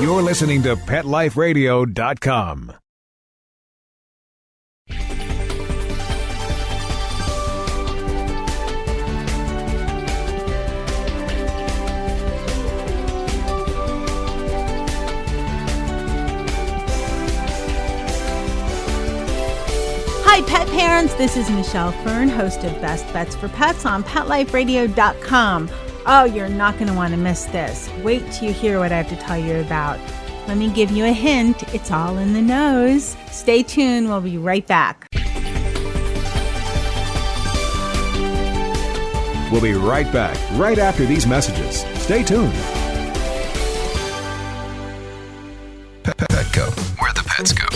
You're listening to PetLifeRadio.com. Hi, pet parents. This is Michelle Fern, host of Best Bets for Pets on PetLifeRadio.com. Oh, you're not going to want to miss this. Wait till you hear what I have to tell you about. Let me give you a hint. It's all in the nose. Stay tuned. We'll be right back. We'll be right back, right after these messages. Stay tuned. Petco, where the pets go.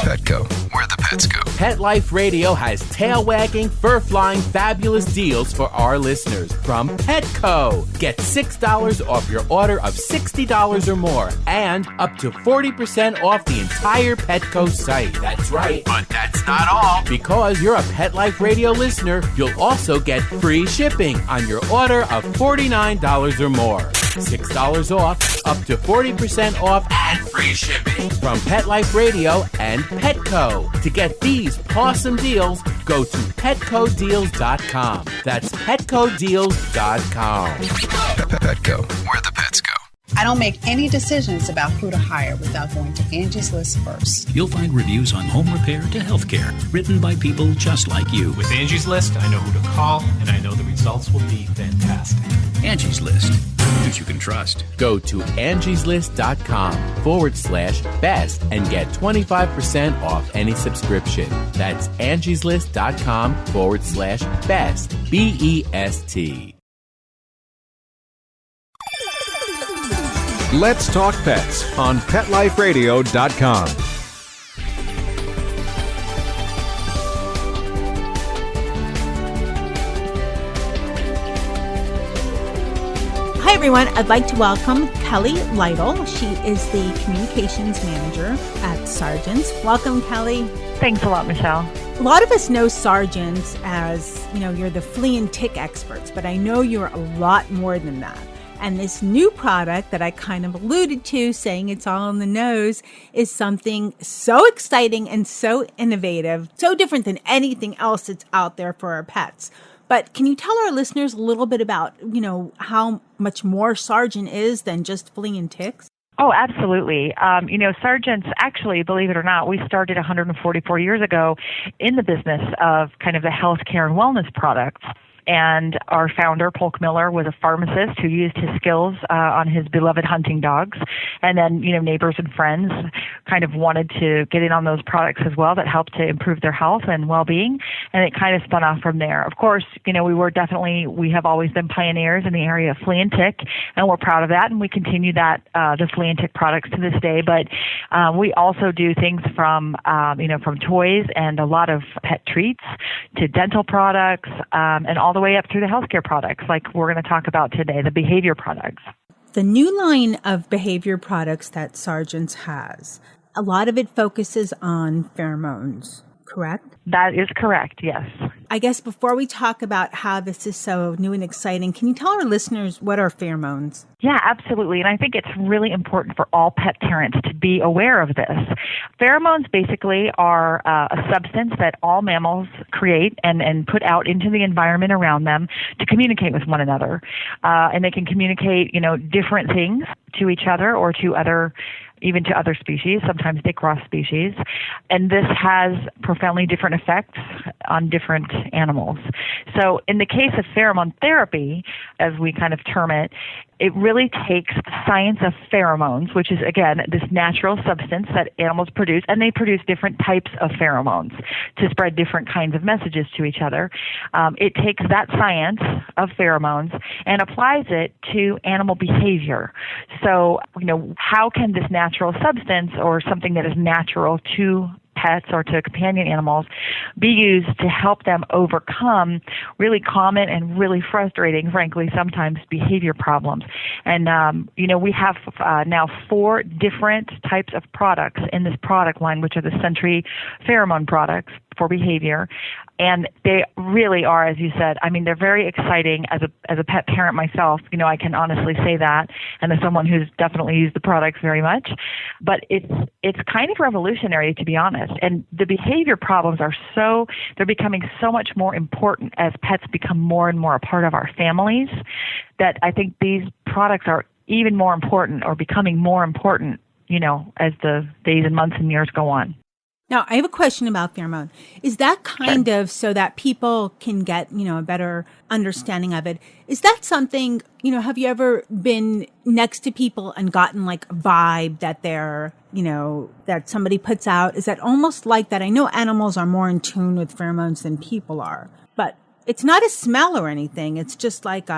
Petco, where the pets go. Pet Life Radio has tail-wagging, fur-flying, fabulous deals for our listeners from Petco. Get $6 off your order of $60 or more and up to 40% off the entire Petco site. That's right, but that's not all. Because you're a Pet Life Radio listener, you'll also get free shipping on your order of $49 or more. $6 off, up to 40% off, and free shipping from Pet Life Radio and Petco. To get these awesome deals, go to PetcoDeals.com. That's PetcoDeals.com. Petco, where the pets go. I don't make any decisions about who to hire without going to Angie's List first. You'll find reviews on home repair to healthcare, written by people just like you. With Angie's List, I know who to call, and I know the results will be fantastic. Angie's List, who you can trust. Go to angieslist.com/best and get 25% off any subscription. That's angieslist.com/best. BEST. Let's Talk Pets on PetLifeRadio.com. Hi, everyone. I'd like to welcome Kelly Lytle. She is the communications manager at Sargent's. Welcome, Kelly. Thanks a lot, Michelle. A lot of us know Sargent's as, you're the flea and tick experts, but I know you're a lot more than that. And this new product that I kind of alluded to, saying it's all in the nose, is something so exciting and so innovative, so different than anything else that's out there for our pets. But can you tell our listeners a little bit about, how much more Sargent is than just flea and ticks? Oh, absolutely. Sargent's, actually, believe it or not, we started 144 years ago in the business of kind of the healthcare and wellness products. And our founder, Polk Miller, was a pharmacist who used his skills on his beloved hunting dogs. And then, neighbors and friends kind of wanted to get in on those products as well that helped to improve their health and well-being. And it kind of spun off from there. Of course, we have always been pioneers in the area of flea and tick, and we're proud of that. And we continue that, the flea and tick products to this day. But we also do things from toys and a lot of pet treats to dental products, and all the way up through the healthcare products like we're going to talk about today, the behavior products. The new line of behavior products that Sargent's has, a lot of it focuses on pheromones, correct? That is correct, yes. I guess before we talk about how this is so new and exciting, can you tell our listeners what are pheromones? Yeah, absolutely. And I think it's really important for all pet parents to be aware of this. Pheromones basically are a substance that all mammals create and put out into the environment around them to communicate with one another. And they can communicate, different things to each other or to other species. Sometimes they cross species. And this has profoundly different effects on different animals. So in the case of pheromone therapy, as we kind of term it, it really takes the science of pheromones, which is, again, this natural substance that animals produce, and they produce different types of pheromones to spread different kinds of messages to each other. It takes that science of pheromones and applies it to animal behavior. So, how can this natural substance or something that is natural to pets or to companion animals be used to help them overcome really common and really frustrating, frankly, sometimes behavior problems. And, we have now 4 different types of products in this product line, which are the SENTRY Pheromone products for behavior. And they really are, as you said, I mean, they're very exciting. As a pet parent myself, I can honestly say that, and as someone who's definitely used the products very much. But it's kind of revolutionary, to be honest. And the behavior problems they're becoming so much more important as pets become more and more a part of our families, that I think these products are even more important, or becoming more important, as the days and months and years go on. Now, I have a question about pheromone. Is that kind of so that people can get, a better understanding of it? Is that something, have you ever been next to people and gotten like a vibe that they're, that somebody puts out? Is that almost like that? I know animals are more in tune with pheromones than people are, but it's not a smell or anything. It's just like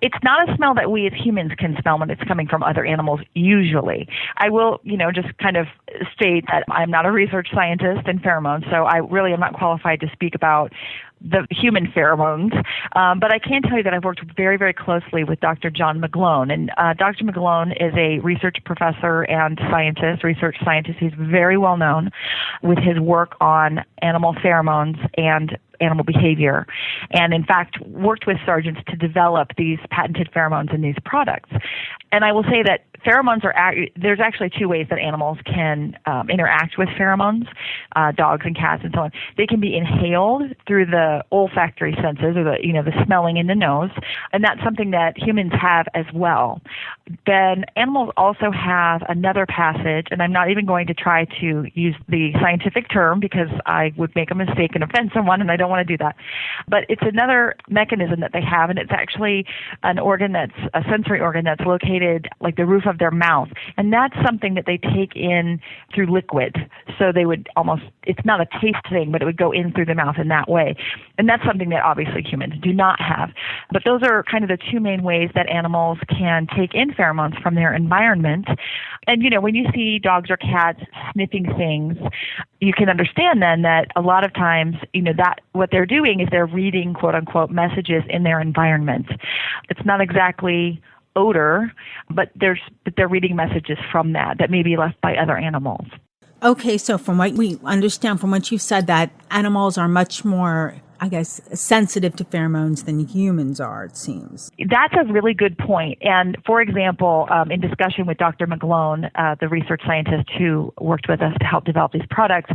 it's not a smell that we as humans can smell when it's coming from other animals, usually. I will, just kind of state that I'm not a research scientist in pheromones, so I really am not qualified to speak about the human pheromones. But I can tell you that I've worked very, very closely with Dr. John McGlone. And Dr. McGlone is a research professor and research scientist. He's very well known with his work on animal pheromones and animal behavior, and in fact worked with surgeons to develop these patented pheromones in these products. And I will say that pheromones there's actually two ways that animals can interact with pheromones, dogs and cats and so on. They can be inhaled through the olfactory senses, or the smelling in the nose, and that's something that humans have as well. Then animals also have another passage, and I'm not even going to try to use the scientific term because I would make a mistake and offend someone, and I don't want to do that. But it's another mechanism that they have, and it's actually an organ that's a sensory organ that's located like the roof of their mouth. And that's something that they take in through liquid. So they would it's not a taste thing, but it would go in through the mouth in that way. And that's something that obviously humans do not have. But those are kind of the two main ways that animals can take in pheromones from their environment. And, when you see dogs or cats sniffing things, you can understand then that a lot of times, that what they're doing is they're reading, quote unquote, messages in their environment. It's not exactly odor, but they're reading messages from that may be left by other animals. Okay, so from what we understand, from what you've said, that animals are much more, I guess, sensitive to pheromones than humans are, it seems. That's a really good point. And for example, in discussion with Dr. McGlone, the research scientist who worked with us to help develop these products,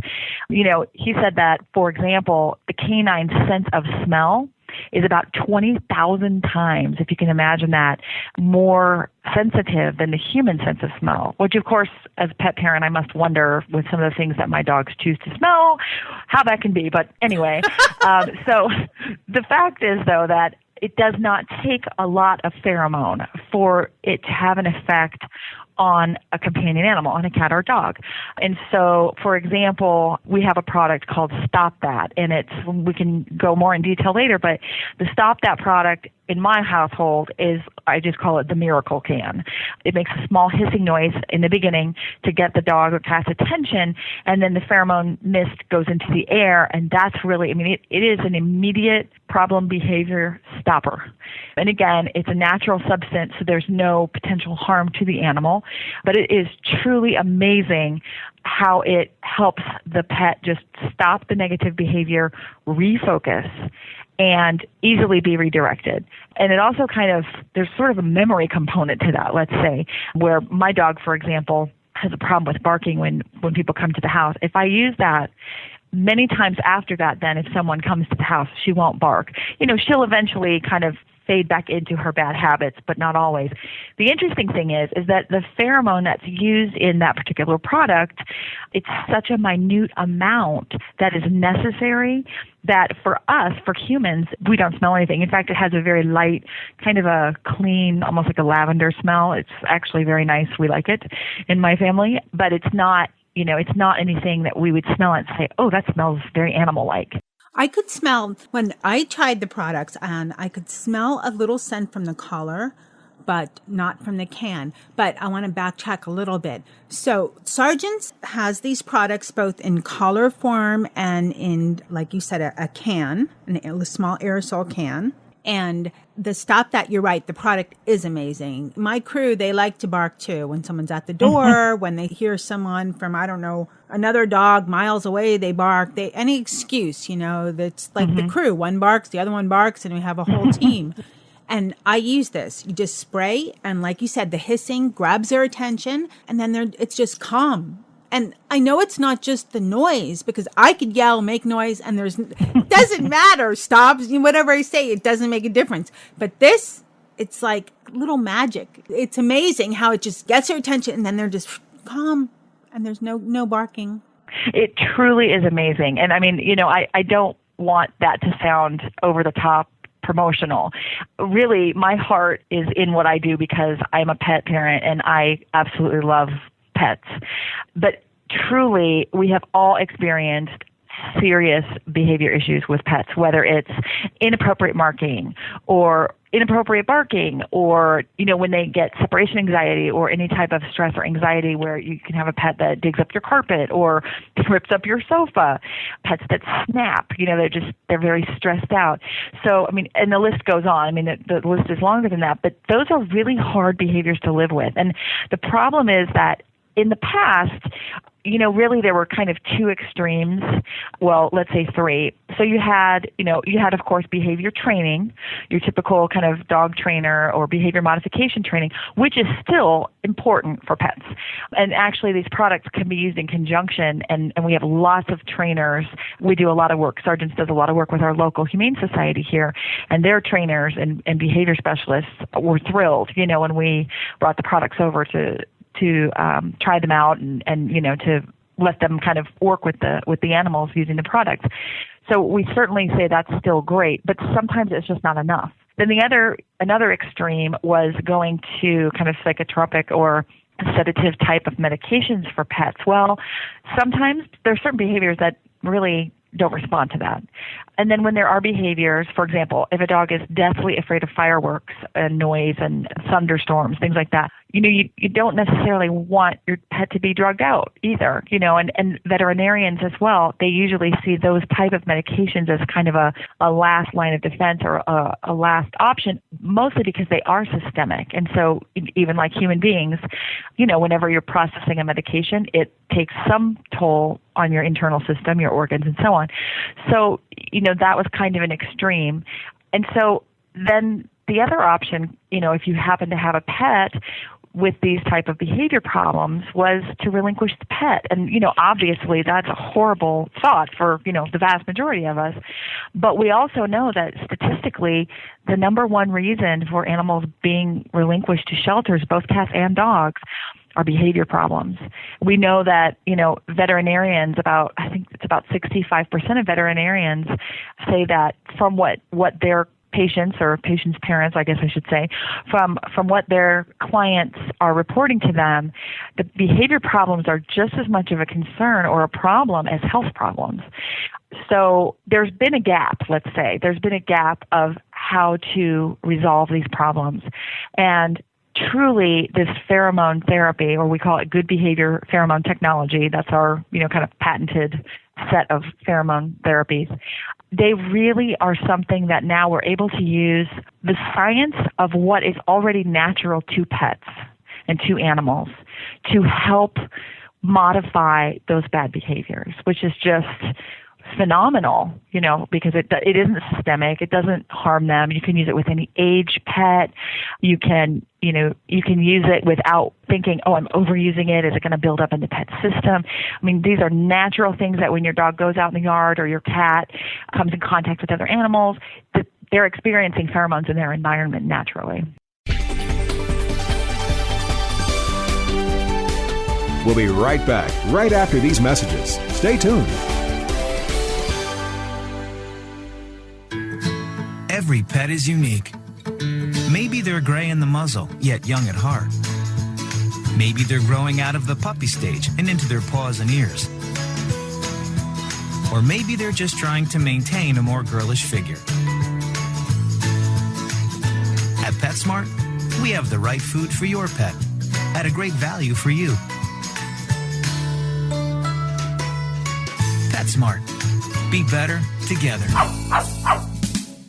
he said that, for example, the canine sense of smell is about 20,000 times, if you can imagine that, more sensitive than the human sense of smell, which, of course, as a pet parent, I must wonder with some of the things that my dogs choose to smell, how that can be. But anyway, so the fact is, though, that it does not take a lot of pheromone for it to have an effect on a companion animal, on a cat or a dog. And so, for example, we have a product called Stop That, and we can go more in detail later, but the Stop That product in my household I just call it the miracle can. It makes a small hissing noise in the beginning to get the dog or cat's attention, and then the pheromone mist goes into the air, and that's really, it is an immediate problem behavior stopper. And again, it's a natural substance, so there's no potential harm to the animal, but it is truly amazing how it helps the pet just stop the negative behavior, refocus, and easily be redirected. And it also there's sort of a memory component to that, let's say, where my dog, for example, has a problem with barking when people come to the house. If I use that, many times after that, then if someone comes to the house, she won't bark. She'll eventually kind of fade back into her bad habits, but not always. The interesting thing is that the pheromone that's used in that particular product, it's such a minute amount that is necessary that for us, for humans, we don't smell anything. In fact, it has a very light, kind of a clean, almost like a lavender smell. It's actually very nice. We like it in my family, but it's not, it's not anything that we would smell and say, oh, that smells very animal-like. I could smell, when I tried the products, and I could smell a little scent from the collar, but not from the can. But I want to backtrack a little bit. So Sargent's has these products both in collar form and in, like you said, a can, a small aerosol can. And the Stop That, you're right. The product is amazing. My crew, they like to bark too. When someone's at the door, when they hear someone from, I don't know, another dog miles away, they bark. Any excuse, that's like the crew. One barks, the other one barks, and we have a whole team. And I use this. You just spray, and like you said, the hissing grabs their attention, and then it's just calm. And I know it's not just the noise, because I could yell, make noise, and it doesn't matter. Stops, whatever I say, it doesn't make a difference. But this, it's like little magic. It's amazing how it just gets their attention, and then they're just calm, and there's no barking. It truly is amazing. And I mean, I don't want that to sound over the top promotional. Really, my heart is in what I do because I'm a pet parent and I absolutely love pets. But truly, we have all experienced serious behavior issues with pets, whether it's inappropriate marking or inappropriate barking, or, when they get separation anxiety or any type of stress or anxiety where you can have a pet that digs up your carpet or rips up your sofa, pets that snap, they're very stressed out. So, and the list goes on. The list is longer than that, but those are really hard behaviors to live with. And the problem is that in the past, really there were kind of two extremes. Well, let's say three. So you had, of course, behavior training, your typical kind of dog trainer or behavior modification training, which is still important for pets. And actually these products can be used in conjunction, and we have lots of trainers. We do a lot of work. Sargent's does a lot of work with our local Humane Society here, and their trainers and behavior specialists were thrilled, when we brought the products over to try them out and to let them kind of work with the animals using the products. So we certainly say that's still great, but sometimes it's just not enough. Then another extreme was going to kind of psychotropic or sedative type of medications for pets. Well, sometimes there are certain behaviors that really don't respond to that. And then when there are behaviors, for example, if a dog is deathly afraid of fireworks and noise and thunderstorms, things like that, you don't necessarily want your pet to be drugged out either, and veterinarians as well, they usually see those type of medications as kind of a last line of defense or a last option, mostly because they are systemic. And so even like human beings, whenever you're processing a medication, it takes some toll on your internal system, your organs, and so on. So, that was kind of an extreme. And so then the other option, if you happen to have a pet with these type of behavior problems, was to relinquish the pet. And, obviously that's a horrible thought for, the vast majority of us. But we also know that statistically, the number one reason for animals being relinquished to shelters, both cats and dogs, are behavior problems. We know that, veterinarians, I think it's about 65% of veterinarians say that from what their patients or patients' parents, I guess I should say, from what their clients are reporting to them, the behavior problems are just as much of a concern or a problem as health problems. So there's been a gap, let's say. There's been a gap of how to resolve these problems. And truly, this pheromone therapy, or we call it Good Behavior Pheromone Technology, that's our, kind of patented set of pheromone therapies. They really are something that now we're able to use the science of what is already natural to pets and to animals to help modify those bad behaviors, which is just phenomenal, because it isn't systemic. It doesn't harm them. You can use it with any age pet. You can use it without thinking, oh, I'm overusing it. Is it going to build up in the pet system? These are natural things that when your dog goes out in the yard or your cat comes in contact with other animals, that they're experiencing pheromones in their environment naturally. We'll be right back, right after these messages. Stay tuned. Every pet is unique. Maybe they're gray in the muzzle, yet young at heart. Maybe they're growing out of the puppy stage and into their paws and ears. Or maybe they're just trying to maintain a more girlish figure. At PetSmart, we have the right food for your pet at a great value for you. PetSmart. Be better together.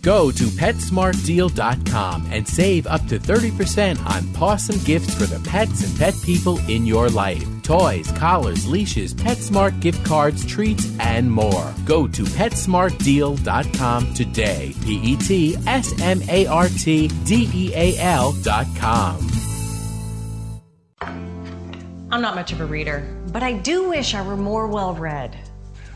Go to PetSmartDeal.com and save up to 30% on awesome gifts for the pets and pet people in your life. Toys, collars, leashes, PetSmart gift cards, treats, and more. Go to PetSmartDeal.com today. PetSmartDeal.com. I'm not much of a reader, but I do wish I were more well-read.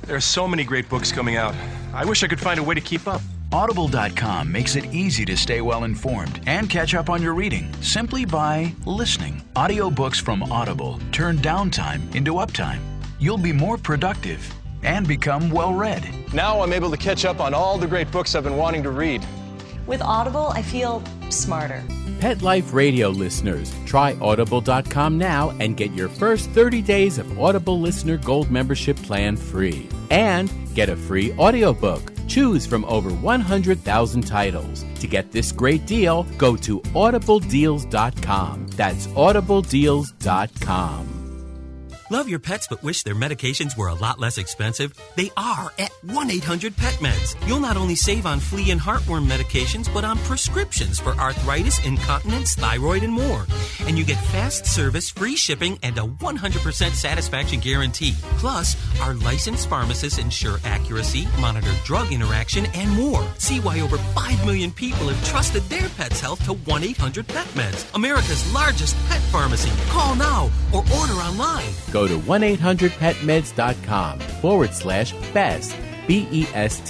There are so many great books coming out. I wish I could find a way to keep up. Audible.com makes it easy to stay well informed and catch up on your reading simply by listening. Audiobooks from Audible turn downtime into uptime. You'll be more productive and become well read. Now I'm able to catch up on all the great books I've been wanting to read. With Audible, I feel smarter. Pet Life Radio listeners, try Audible.com now and get your first 30 days of Audible Listener Gold membership plan free. And get a free audiobook. Choose from over 100,000 titles. To get this great deal, go to audibledeals.com. That's audibledeals.com. Love your pets but wish their medications were a lot less expensive? They are at 1-800-PET-MEDS. You'll not only save on flea and heartworm medications, but on prescriptions for arthritis, incontinence, thyroid, and more. And you get fast service, free shipping, and a 100% satisfaction guarantee. Plus, our licensed pharmacists ensure accuracy, monitor drug interaction, and more. See why over 5 million people have trusted their pet's health to 1-800-PET-MEDS, America's largest pet pharmacy. Call now or order online. Go to 1-800-PetMeds.com/best, BEST,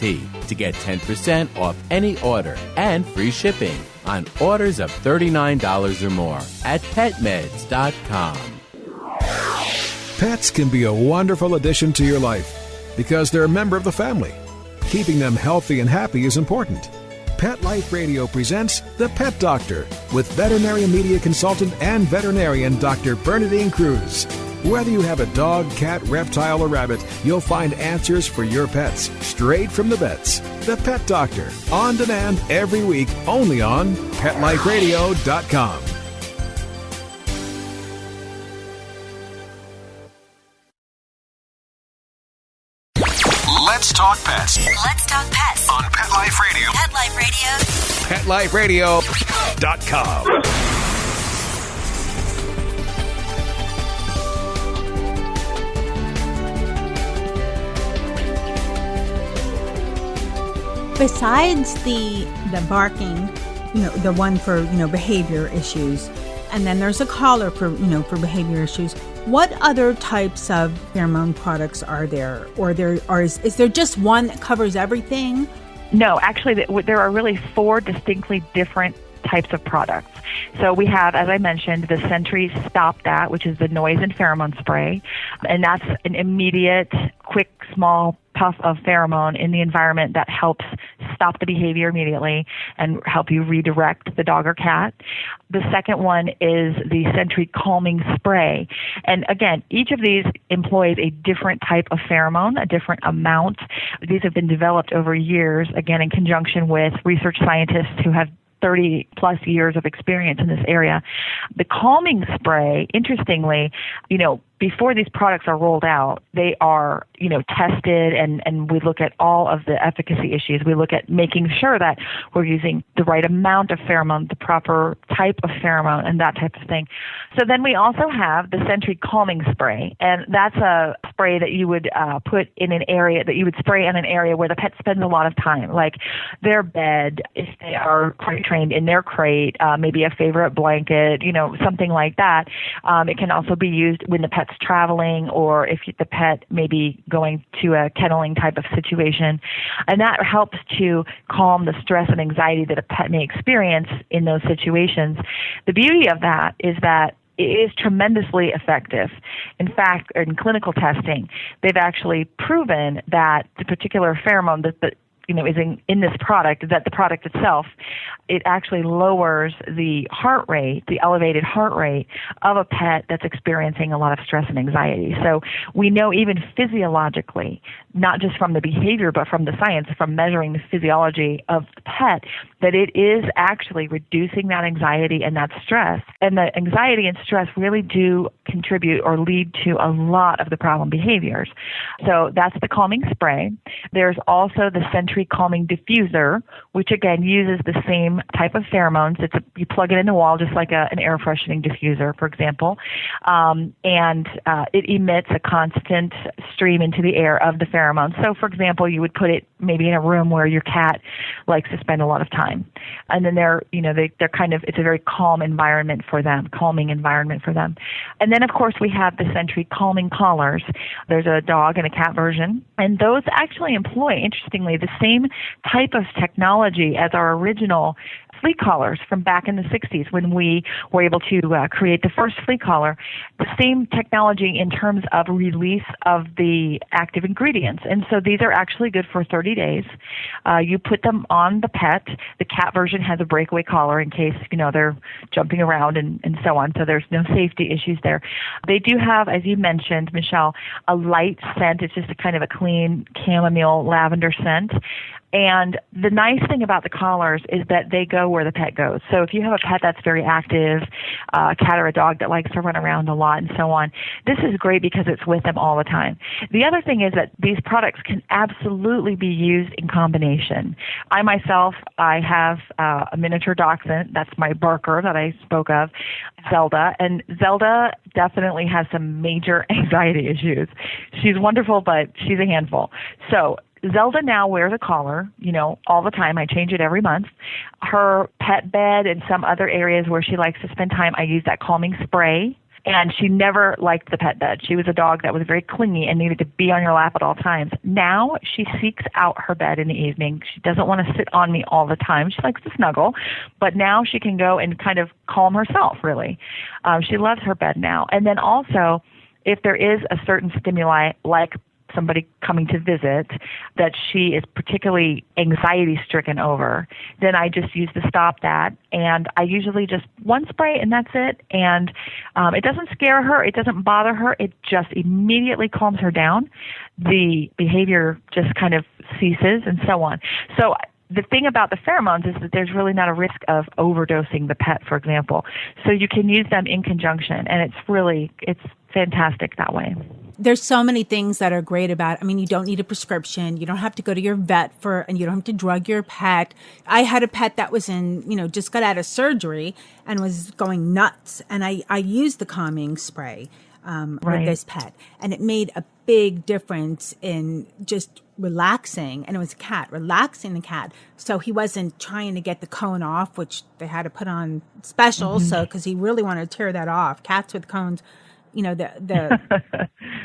to get 10% off any order and free shipping on orders of $39 or more at PetMeds.com. Pets can be a wonderful addition to your life because they're a member of the family. Keeping them healthy and happy is important. Pet Life Radio presents The Pet Doctor with veterinary media consultant and veterinarian Dr. Bernadine Cruz. Whether you have a dog, cat, reptile, or rabbit, you'll find answers for your pets straight from the vets. The Pet Doctor, on demand every week, only on PetLifeRadio.com. Let's talk pets. Let's talk pets On Pet Life Radio. Pet Life Radio. PetLifeRadio.com. Besides the barking, the one for, behavior issues, and then there's a collar for behavior issues, what other types of pheromone products are there? Or is there just one that covers everything? No, actually, there are really 4 distinctly different types of products. So we have, as I mentioned, the SENTRY Stop That, which is the noise and pheromone spray. And that's an immediate, quick, small puff of pheromone in the environment that helps stop the behavior immediately and help you redirect the dog or cat. The second one is the SENTRY Calming Spray. And again, each of these employs a different type of pheromone, a different amount. These have been developed over years, again, in conjunction with research scientists who have 30 plus years of experience in this area. The calming spray, interestingly, before these products are rolled out, they are, tested and we look at all of the efficacy issues. We look at making sure that we're using the right amount of pheromone, the proper type of pheromone, and that type of thing. So then we also have the SENTRY Calming Spray, and that's a spray that you would put in an area, that you would spray in an area where the pet spends a lot of time, like their bed, if they are crate trained, in their crate, maybe a favorite blanket, something like that. It can also be used when the pet's traveling, or if the pet may be going to a kenneling type of situation. And that helps to calm the stress and anxiety that a pet may experience in those situations. The beauty of that is that it is tremendously effective. In fact, in clinical testing, they've actually proven that the particular pheromone that is in this product, that the product itself, it actually lowers the heart rate, the elevated heart rate of a pet that's experiencing a lot of stress and anxiety. So we know even physiologically, not just from the behavior, but from the science, from measuring the physiology of the pet, that it is actually reducing that anxiety and that stress. And the anxiety and stress really do contribute or lead to a lot of the problem behaviors. So that's the calming spray. There's also the SENTRY Calming Diffuser, which again uses the same type of pheromones. You plug it in the wall just like an air freshening diffuser, for example, and it emits a constant stream into the air of the pheromones. So, for example, you would put it maybe in a room where your cat likes to spend a lot of time, and then they're kind of, it's a very calming environment for them. And then, of course, we have the SENTRY Calming Collars. There's a dog and a cat version, and those actually employ, interestingly, the same type of technology as our original flea collars from back in the 60s when we were able to create the first flea collar. The same technology in terms of release of the active ingredients. And so these are actually good for 30 days. You put them on the pet. The cat version has a breakaway collar in case, they're jumping around and so on. So there's no safety issues there. They do have, as you mentioned, Michelle, a light scent. It's just a kind of a clean chamomile lavender scent. And the nice thing about the collars is that they go where the pet goes. So if you have a pet that's very active, a cat or a dog that likes to run around a lot and so on, this is great because it's with them all the time. The other thing is that these products can absolutely be used in combination. I myself, I have a miniature dachshund. That's my barker that I spoke of, Zelda. And Zelda definitely has some major anxiety issues. She's wonderful, but she's a handful. So Zelda now wears a collar, all the time. I change it every month. Her pet bed and some other areas where she likes to spend time, I use that calming spray. And she never liked the pet bed. She was a dog that was very clingy and needed to be on your lap at all times. Now she seeks out her bed in the evening. She doesn't want to sit on me all the time. She likes to snuggle. But now she can go and kind of calm herself, really. She loves her bed now. And then also, if there is a certain stimuli, like somebody coming to visit, that she is particularly anxiety-stricken over, then I just use to stop that. And I usually just one spray and that's it. And it doesn't scare her. It doesn't bother her. It just immediately calms her down. The behavior just kind of ceases and so on. So the thing about the pheromones is that there's really not a risk of overdosing the pet, for example. So you can use them in conjunction, and it's fantastic that way. There's so many things that are great about it. I mean, you don't need a prescription. You don't have to go to your vet and you don't have to drug your pet. I had a pet that was just got out of surgery and was going nuts. And I used the calming spray with this pet. And it made a big difference in just relaxing. And it was a cat, relaxing the cat. So he wasn't trying to get the cone off, which they had to put on special. Mm-hmm. So, because he really wanted to tear that off. Cats with cones. The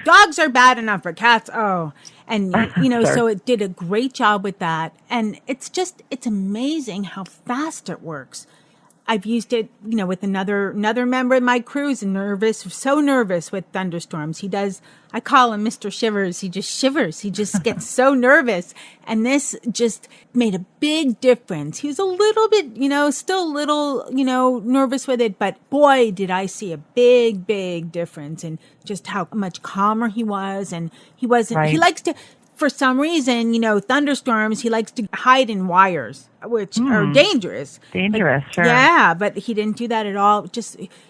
dogs are bad enough for cats. Oh, and sure. So it did a great job with that. And it's amazing how fast it works. I've used it, with another member of my crew is so nervous with thunderstorms. I call him Mr. Shivers. He just shivers. He just gets so nervous. And this just made a big difference. He was a little bit, still a little, nervous with it. But boy, did I see a big, big difference in just how much calmer he was. And he he likes to, for some reason, thunderstorms, he likes to hide in wires, which are dangerous. Sure. Yeah, but he didn't do that at all.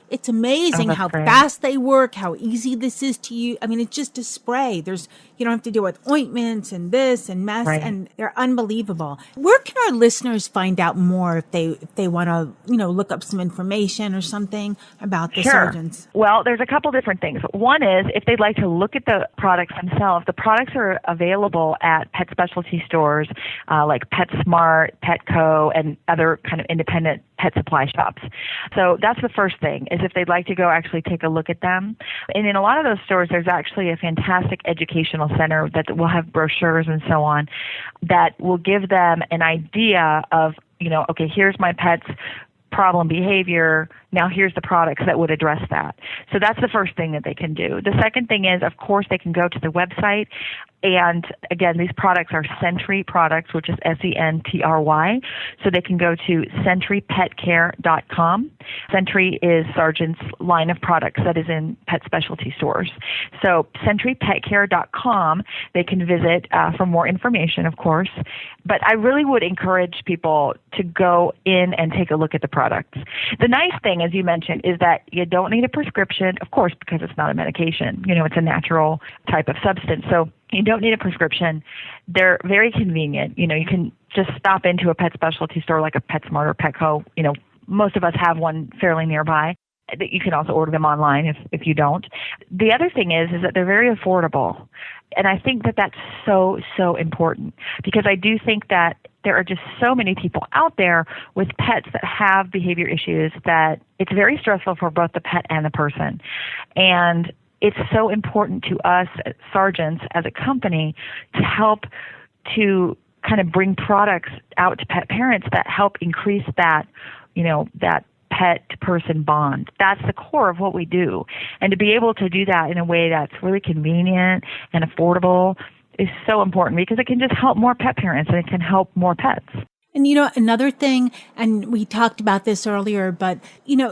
It's amazing how fast they work, how easy this is to use. I mean, it's just a spray. You don't have to deal with ointments and this and mess, and they're unbelievable. Where can our listeners find out more if they want to, look up some information or something about the surgeons? Well, there's a couple different things. One is if they'd like to look at the products themselves, the products are available at pet specialty stores like PetSmart, Petco, and other kind of independent pet supply shops. So that's the first thing, is if they'd like to go actually take a look at them. And in a lot of those stores, there's actually a fantastic educational center that will have brochures and so on that will give them an idea of, okay, here's my pet's problem behavior. Now here's the products that would address that. So that's the first thing that they can do. The second thing is, of course, they can go to the website. And again, these products are SENTRY products, which is SENTRY. So they can go to SENTRYPetCare.com. SENTRY is Sargent's line of products that is in pet specialty stores. So SENTRYPetCare.com, they can visit for more information, of course. But I really would encourage people to go in and take a look at the products. The nice thing thing, as you mentioned, is that you don't need a prescription, of course, because it's not a medication. It's a natural type of substance. So you don't need a prescription. They're very convenient. You can just stop into a pet specialty store like a PetSmart or Petco. Most of us have one fairly nearby. You can also order them online if you don't. The other thing is that they're very affordable. And I think that that's so, so important, because I do think that there are just so many people out there with pets that have behavior issues that it's very stressful for both the pet and the person. And it's so important to us Sergeants as a company to help to kind of bring products out to pet parents that help increase that, that pet-person bond. That's the core of what we do. And to be able to do that in a way that's really convenient and affordable is so important, because it can just help more pet parents and it can help more pets. And, another thing, and we talked about this earlier, but,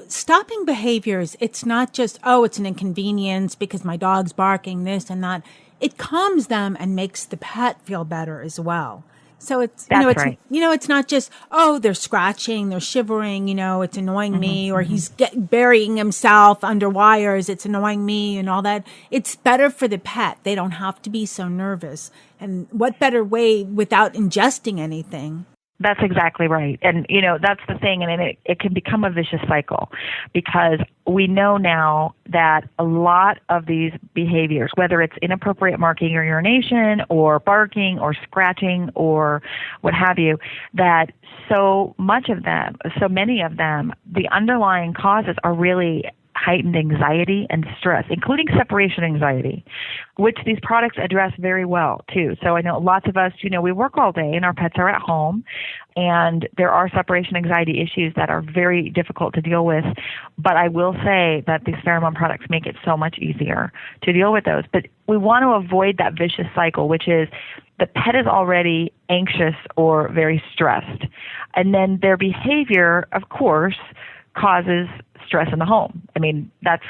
stopping behaviors, it's not just, it's an inconvenience because my dog's barking this and that. It calms them and makes the pet feel better as well. So it's, right. It's not just, they're scratching, they're shivering, it's annoying me, or he's burying himself under wires, it's annoying me and all that. It's better for the pet. They don't have to be so nervous. And what better way without ingesting anything? That's exactly right. And, that's the thing. And it can become a vicious cycle, because we know now that a lot of these behaviors, whether it's inappropriate marking or urination or barking or scratching or what have you, that so many of them, the underlying causes are really heightened anxiety and stress, including separation anxiety, which these products address very well too. So I know lots of us, we work all day and our pets are at home, and there are separation anxiety issues that are very difficult to deal with. But I will say that these pheromone products make it so much easier to deal with those. But we want to avoid that vicious cycle, which is the pet is already anxious or very stressed. And then their behavior, of course, causes stress in the home. I mean, that's,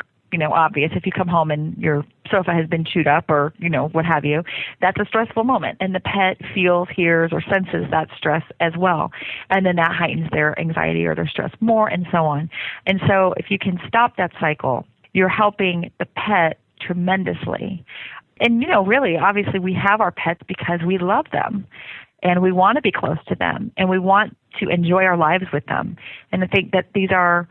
obvious. If you come home and your sofa has been chewed up or, what have you, that's a stressful moment. And the pet feels, hears, or senses that stress as well. And then that heightens their anxiety or their stress more, and so on. And so if you can stop that cycle, you're helping the pet tremendously. And, really, obviously, we have our pets because we love them. And we want to be close to them. And we want to enjoy our lives with them. And I think that these are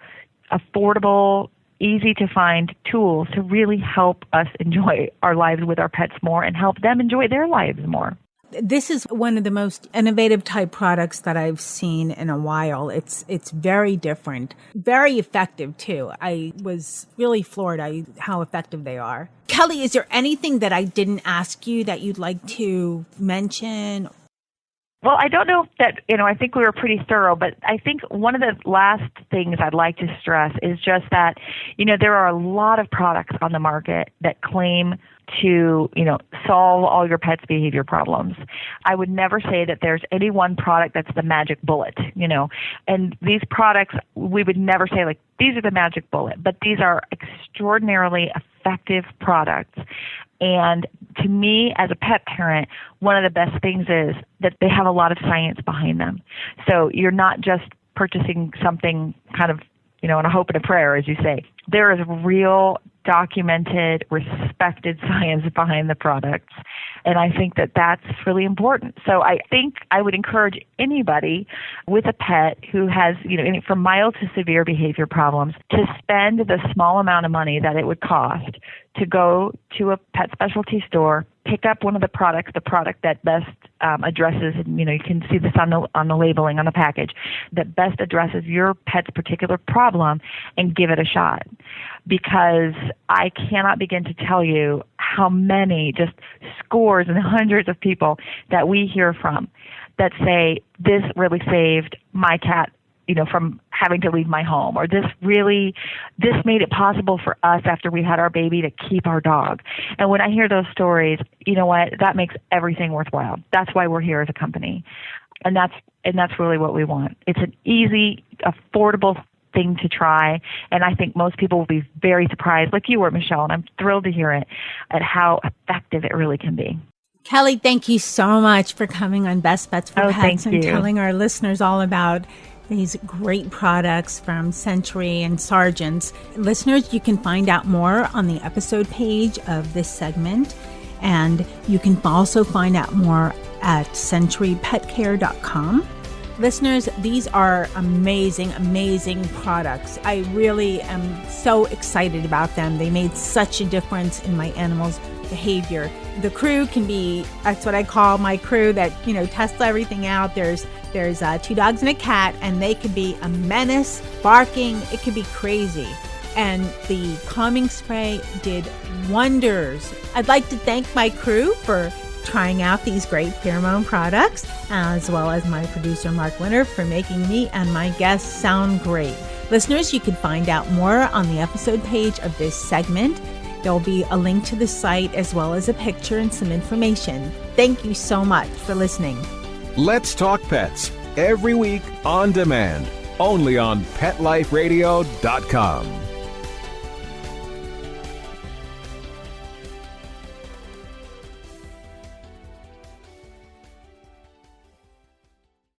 affordable, easy to find tools to really help us enjoy our lives with our pets more and help them enjoy their lives more. This is one of the most innovative type products that I've seen in a while. It's very different, very effective too. I was really floored how effective they are. Kelly, is there anything that I didn't ask you that you'd like to mention? Well, I don't know that, I think we were pretty thorough, but I think one of the last things I'd like to stress is just that, there are a lot of products on the market that claim to, solve all your pet's behavior problems. I would never say that there's any one product that's the magic bullet, and these products, we would never say like, these are the magic bullet, but these are extraordinarily effective products. And to me, as a pet parent, one of the best things is that they have a lot of science behind them. So you're not just purchasing something kind of, on a hope and a prayer, as you say. There is real, documented, respected science behind the products. And I think that that's really important. So I think I would encourage anybody with a pet who has, from mild to severe behavior problems, to spend the small amount of money that it would cost to go to a pet specialty store, pick up one of the products, the product that best addresses, you can see this on the labeling on the package, that best addresses your pet's particular problem, and give it a shot. Because I cannot begin to tell you how many, just scores and hundreds of people that we hear from that say, this really saved my cat, from having to leave my home, or this made it possible for us after we had our baby to keep our dog. And when I hear those stories, you know what, that makes everything worthwhile. That's why we're here as a company. And that's really what we want. It's an easy, affordable thing to try, and I think most people will be very surprised, like you were, Michelle, and I'm thrilled to hear it, at how effective it really can be. Kelly, thank you so much for coming on Best Bets for Pets and telling our listeners all about these great products from SENTRY and Sargent's. Listeners, you can find out more on the episode page of this segment, and you can also find out more at SENTRYPetCare.com. Listeners, these are amazing, amazing products. I really am so excited about them. They made such a difference in my animals' behavior. The crew can be, that's what I call my crew that, tests everything out. There's 2 dogs and a cat, and they could be a menace, barking. It could be crazy. And the calming spray did wonders. I'd like to thank my crew for trying out these great pheromone products, as well as my producer Mark Winter for making me and my guests sound great. Listeners, you can find out more on the episode page of this segment. There'll be a link to the site as well as a picture and some information. Thank you so much for listening. Let's Talk Pets, every week on demand, only on PetLifeRadio.com.